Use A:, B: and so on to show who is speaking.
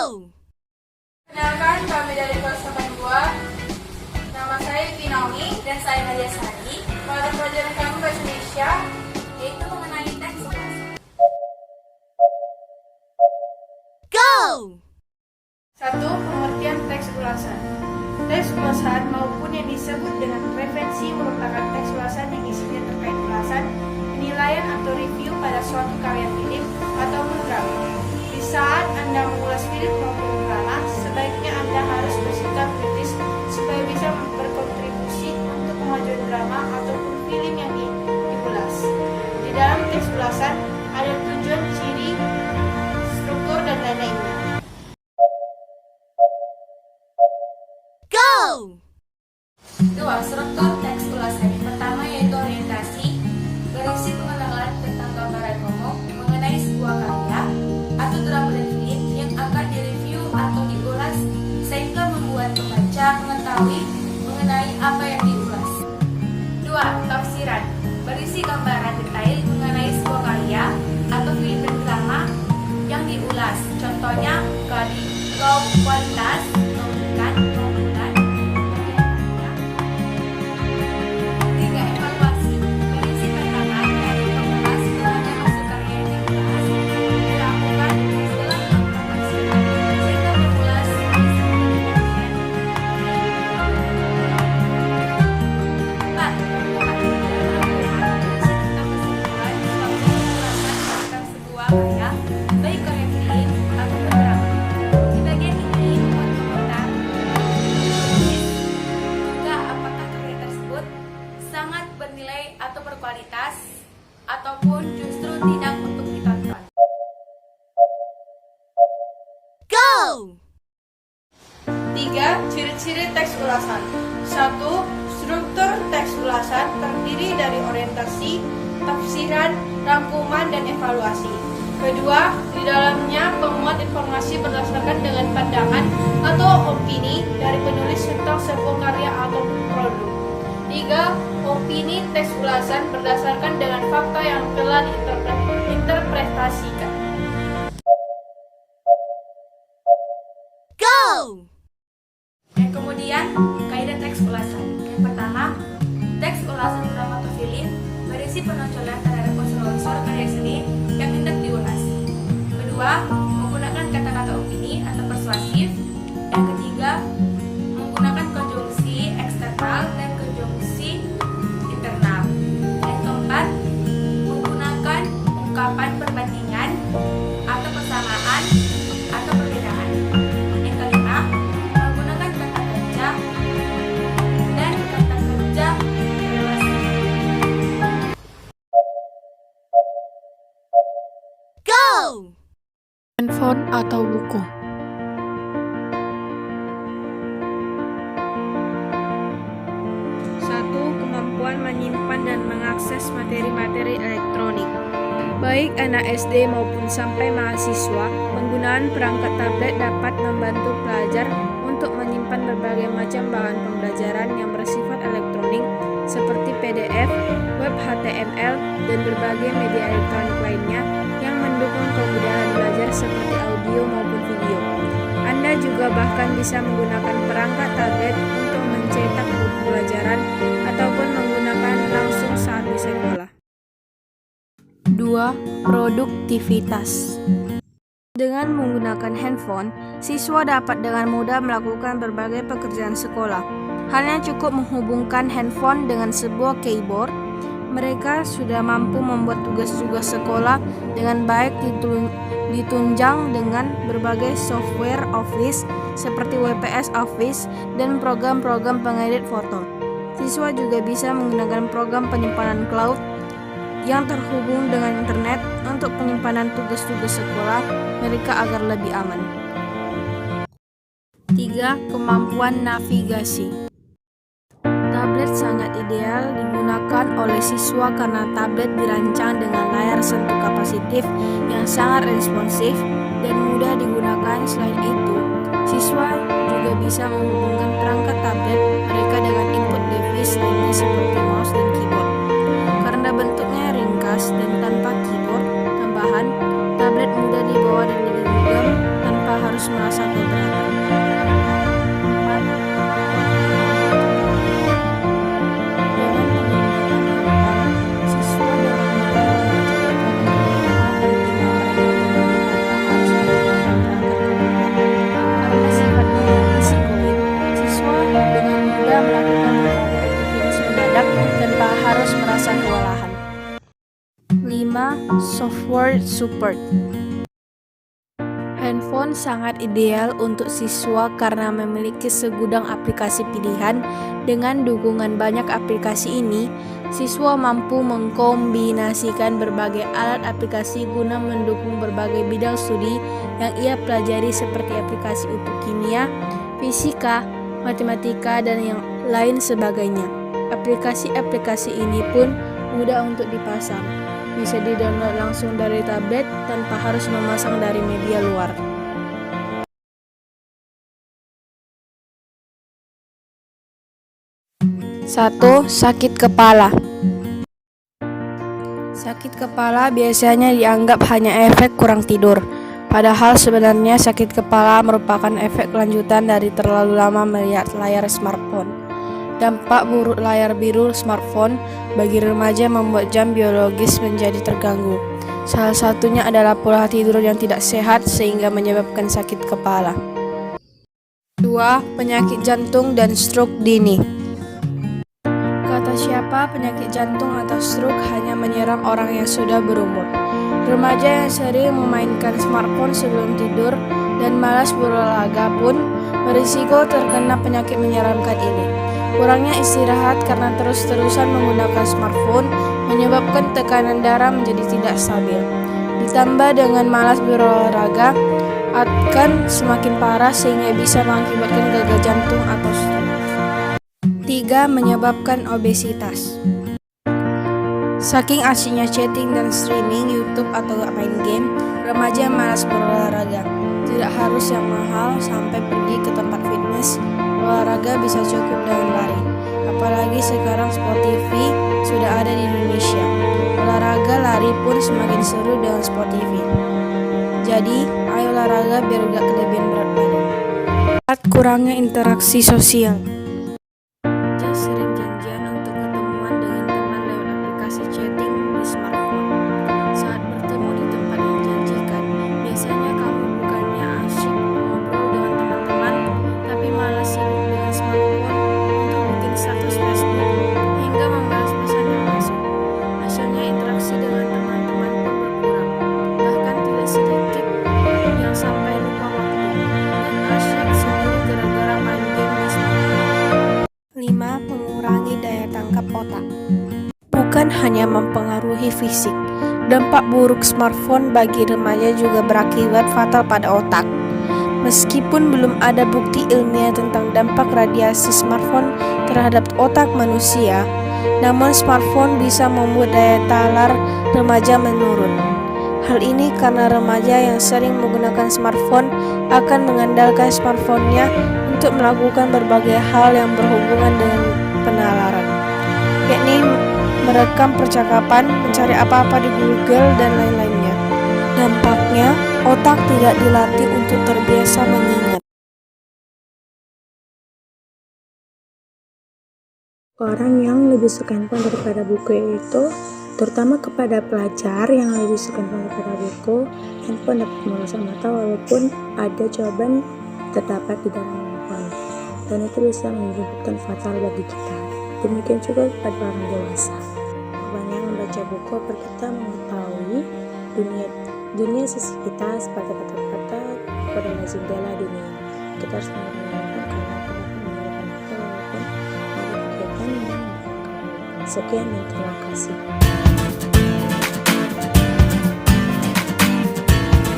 A: Kenalkan, kami dari kelas 82. Nama saya Naomi dan saya Nadia Sari. Pada pelajaran kami bahasa Indonesia yaitu mengenai teks ulasan. Satu, pengertian teks ulasan. Teks ulasan maupun yang disebut dengan referensi merupakan teks ulasan yang isinya terkait ulasan, penilaian atau review pada suatu karya film atau drama. Di saat Anda mengulas film maupun drama, sebaiknya Anda harus bersikap kritis supaya bisa berkontribusi untuk kemajuan drama ataupun film yang diulas. Di dalam teks ulasan ada tujuan, ciri, struktur, dan lain-lainnya. Dua, struktur teks ulasan. Pertama yaitu orientasi, berisi pengenalan tentang gambaran umum mengenai sebuah karya atau drama dan film yang akan direview atau diulas sehingga membuat pembaca mengetahui mengenai apa yang diulas. Dua, tafsiran, berisi gambaran detail mengenai sebuah karya atau film dan drama yang diulas. Contohnya kualitas, keunikan, sangat bernilai atau berkualitas ataupun justru tidak untuk ditonton. Tiga, ciri-ciri teks ulasan. Satu, struktur teks ulasan terdiri dari orientasi, tafsiran, rangkuman, dan evaluasi. Kedua, di dalamnya pemuat informasi berdasarkan dengan pandangan atau opini dari penulis tentang sebuah karya atau produk. Tiga, opini teks ulasan berdasarkan dengan fakta yang telah diinterpretasikan. Yang kemudian, kaidah teks ulasan. Yang pertama, teks ulasan drama atau film berisi penonjolan terhadap unsur-unsur karya seni yang hendak diulas. Kedua, menggunakan kata-kata opini atau persuasif. Yang ketiga, menggunakan konjungsi eksternal dan konjungsi internal. Yang keempat, menggunakan ungkapan perbandingan atau persamaan atau perbedaan. Yang kelima, menggunakan kata kerja dan kata kerja relasi.
B: Handphone atau buku.
C: Satu, kemampuan menyimpan dan mengakses materi-materi elektronik. Baik anak SD maupun sampai mahasiswa, penggunaan perangkat tablet dapat membantu pelajar untuk menyimpan berbagai macam bahan pembelajaran yang bersifat elektronik seperti PDF, web HTML, dan berbagai media elektronik lainnya yang mendukung kemudahan belajar seperti audio maupun video. Anda juga bahkan bisa menggunakan perangkat tablet untuk mencetak buku pelajaran ataupun menggunakan langsung saat di sekolah.
B: 2. Produktivitas.
C: Dengan menggunakan handphone, siswa dapat dengan mudah melakukan berbagai pekerjaan sekolah. Hanya cukup menghubungkan handphone dengan sebuah keyboard, mereka sudah mampu membuat tugas-tugas sekolah dengan baik ditunjang dengan berbagai software Office seperti WPS Office dan program-program pengedit foto. Siswa juga bisa menggunakan program penyimpanan cloud yang terhubung dengan internet untuk penyimpanan tugas-tugas sekolah mereka agar lebih aman. 3. Kemampuan navigasi. Tablet sangat ideal digunakan oleh siswa karena tablet dirancang dengan layar sentuh kapasitif yang sangat responsif dan mudah digunakan. Selain itu, siswa juga bisa menghubungkan perangkat tablet mereka dengan input device lainnya seperti mouse dan keyboard. Karena bentuknya ringkas dan tanpa keyboard tambahan, tablet mudah dibawa dan digenggam tanpa harus merasa
B: Password Support. Handphone sangat ideal untuk siswa karena memiliki segudang aplikasi pilihan. Dengan dukungan banyak aplikasi ini, siswa mampu mengkombinasikan berbagai alat aplikasi guna mendukung berbagai bidang studi yang ia pelajari seperti aplikasi untuk kimia, fisika, matematika, dan yang lain sebagainya. Aplikasi-aplikasi ini pun mudah untuk dipasang. Bisa di-download langsung dari tablet tanpa harus memasang dari media luar. 1. Sakit kepala. Sakit kepala biasanya dianggap hanya efek kurang tidur. Padahal sebenarnya sakit kepala merupakan efek lanjutan dari terlalu lama melihat layar smartphone. Dampak buruk layar biru smartphone bagi remaja membuat jam biologis menjadi terganggu. Salah satunya adalah pola tidur yang tidak sehat sehingga menyebabkan sakit kepala. 2. Penyakit jantung dan stroke dini. Kata siapa penyakit jantung atau stroke hanya menyerang orang yang sudah berumur. Remaja yang sering memainkan smartphone sebelum tidur dan malas berolahraga pun berisiko terkena penyakit menyeramkan ini. Kurangnya istirahat karena terus-terusan menggunakan smartphone menyebabkan tekanan darah menjadi tidak stabil. Ditambah dengan malas berolahraga akan semakin parah sehingga bisa mengakibatkan gagal jantung atau stroke. 3. Menyebabkan obesitas. Saking asyiknya chatting dan streaming YouTube atau main game, remaja malas berolahraga. Tidak harus yang mahal sampai pergi ke tempat fitness. Olahraga bisa cukup dengan lari. Apalagi sekarang Sport TV sudah ada di Indonesia. Olahraga lari pun semakin seru dengan Sport TV. Jadi, ayo olahraga biar gak kelebihan berat badan. 4. Kurangnya interaksi sosial. Sering janjian untuk ketemuan dengan teman lewat aplikasi chatting di smartphone. Saat bertemu di tempat yang dijanjikan, biasanya kamu bukannya asyik ngobrol dengan teman-teman, tapi malah sibuk dengan smartphone untuk bikin status Facebook hingga membalas pesan yang masuk. Hasilnya interaksi dengan teman-teman pun berkurang, bahkan tidak sedikit yang sampai lupa waktu dan asyik sendiri gara-gara main game di smartphone. 5. Mengurangi daya tangkap otak. Bukan hanya mempengaruhi fisik, dampak buruk smartphone bagi remaja juga berakibat fatal pada otak. Meskipun belum ada bukti ilmiah tentang dampak radiasi smartphone terhadap otak manusia, namun smartphone bisa membuat daya talar remaja menurun. Hal ini karena remaja yang sering menggunakan smartphone akan mengandalkan smartphone-nya untuk melakukan berbagai hal yang berhubungan dengan penalaran, yakni merekam percakapan, mencari apa-apa di Google, dan lain-lainnya. Dampaknya, otak tidak dilatih untuk terbiasa mengingat.
D: Orang yang lebih suka handphone daripada buku itu, terutama kepada pelajar yang lebih suka handphone daripada buku, handphone dapat merusak mata walaupun ada jawaban terdapat di dalam handphone, dan itu bisa menyebabkan fatal bagi kita. Demikian juga pada orang dewasa. Banyak membaca buku agar kita mengetahui dunia sisi kita seperti kata-kata pada jendela dunia. Kita harus menggunakan karena kita menggunakan kita walaupun ada kegiatan yang sekian dan terima kasih.